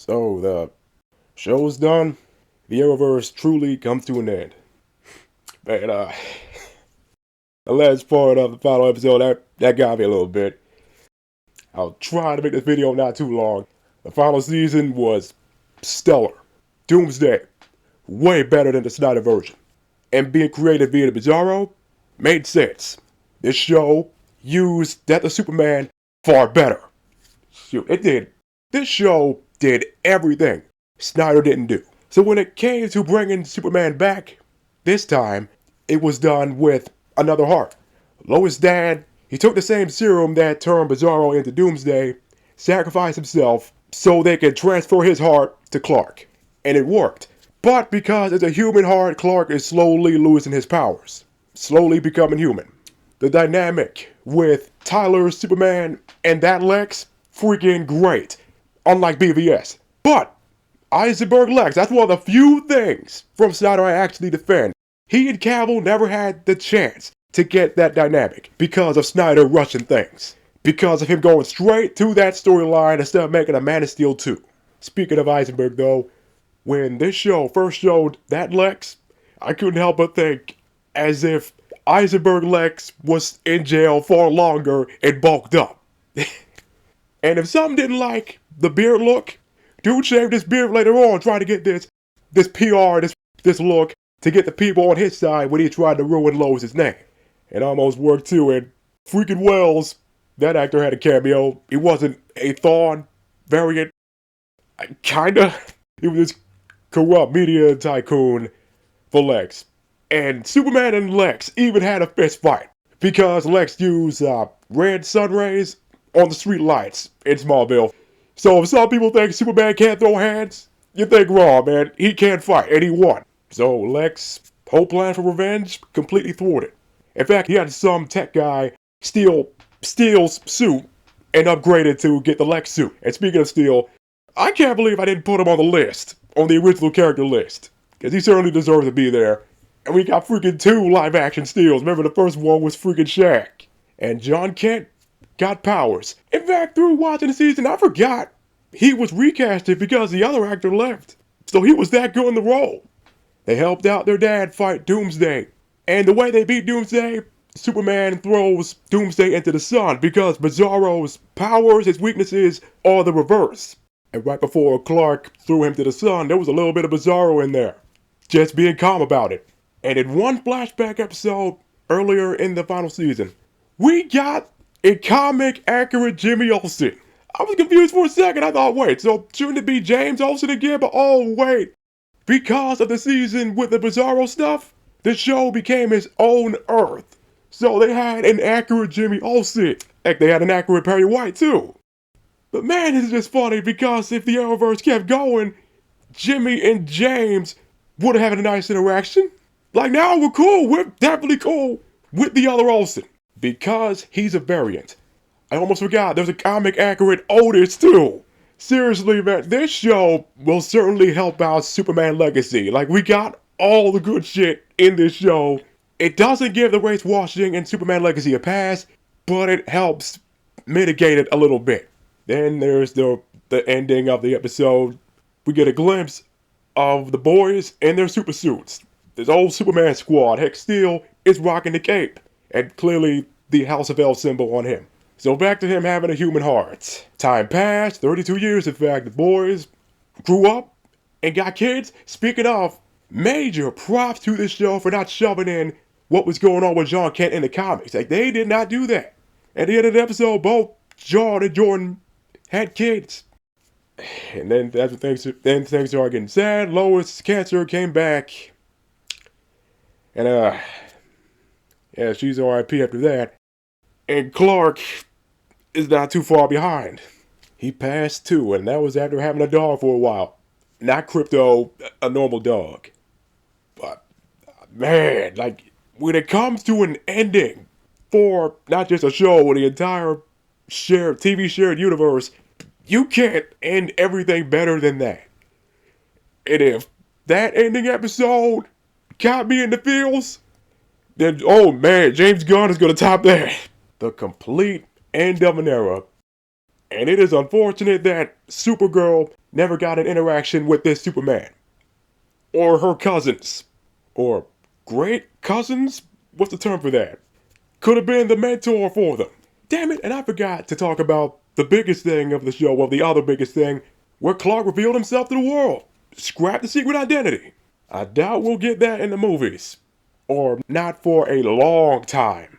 So the show's done. The Arrowverse truly comes to an end. Man, the last part of the final episode, that got me a little bit. I'll try to make this video not too long. The final season was stellar. Doomsday, way better than the Snyder version. And being created via the Bizarro made sense. This show used Death of Superman far better. Shoot, it did. This show did everything Snyder didn't do. So when it came to bringing Superman back, this time, it was done with another heart. Lois' dad, he took the same serum that turned Bizarro into Doomsday, sacrificed himself so they could transfer his heart to Clark. And it worked. But because it's a human heart, Clark is slowly losing his powers. Slowly becoming human. The dynamic with Tyler's Superman and that Lex, freaking great. Unlike BVS. But Eisenberg Lex, that's one of the few things from Snyder I actually defend. He and Cavill never had the chance to get that dynamic because of Snyder rushing things. Because of him going straight to that storyline instead of making a Man of Steel 2. Speaking of Eisenberg though, when this show first showed that Lex, I couldn't help but think as if Eisenberg Lex was in jail far longer and bulked up. And if some didn't like the beard look, dude shaved his beard later on trying to get this PR, this look to get the people on his side when he tried to ruin Lois' name. It almost worked too, and freaking Wells, that actor had a cameo. He wasn't a Thawne variant. Kinda. He was this corrupt media tycoon for Lex. And Superman and Lex even had a fist fight because Lex used red sun rays on the street lights in Smallville. So if some people think Superman can't throw hands, you think wrong, man. He can't fight, and he won. So Lex' whole plan for revenge completely thwarted. In fact, he had some tech guy steal Steel's suit and upgrade it to get the Lex suit. And speaking of Steel, I can't believe I didn't put him on the list, on the original character list. Because he certainly deserves to be there. And we got freaking 2 live-action Steels. Remember, the first one was freaking Shaq. And John Kent got powers. In fact, through watching the season, I forgot he was recasted because the other actor left. So he was that good in the role. They helped out their dad fight Doomsday. And the way they beat Doomsday, Superman throws Doomsday into the sun because Bizarro's powers, his weaknesses, are the reverse. And right before Clark threw him to the sun, there was a little bit of Bizarro in there. Just being calm about it. And in one flashback episode earlier in the final season, we got a comic-accurate Jimmy Olsen. I was confused for a second. I thought, wait, so shouldn't it be James Olsen again? But oh, wait. Because of the season with the Bizarro stuff, the show became his own Earth. So they had an accurate Jimmy Olsen. Heck, they had an accurate Perry White, too. But man, it's just funny because if the Arrowverse kept going, Jimmy and James would have had a nice interaction. Like, now we're cool. We're definitely cool with the other Olsen. Because he's a variant. I almost forgot, there's a comic-accurate Otis, too. Seriously, man, this show will certainly help out Superman Legacy. Like, we got all the good shit in this show. It doesn't give the race washing in Superman Legacy a pass, but it helps mitigate it a little bit. Then there's the ending of the episode. We get a glimpse of the boys in their super suits. This old Superman squad. Heck, Steel is rocking the cape. And clearly the House of L symbol on him. So back to him having a human heart. Time passed, 32 years in fact. The boys grew up and got kids. Speaking of, major props to this show for not shoving in what was going on with John Kent in the comics. Like, they did not do that. At the end of the episode, both John and Jordan had kids. And then that's when things started getting sad. Lois' cancer came back. And yeah, she's R.I.P. after that. And Clark is not too far behind. He passed too, and that was after having a dog for a while. Not Crypto, a normal dog. But, man, like, when it comes to an ending for not just a show, but the entire TV shared universe, you can't end everything better than that. And if that ending episode got me in the feels, then, oh man, James Gunn is going to top that. The complete end of an era. And it is unfortunate that Supergirl never got an interaction with this Superman. Or her cousins. Or great cousins? What's the term for that? Could have been the mentor for them. Damn it, and I forgot to talk about the biggest thing of the show, well, the other biggest thing, where Clark revealed himself to the world. Scrap the secret identity. I doubt we'll get that in the movies. Or not for a long time.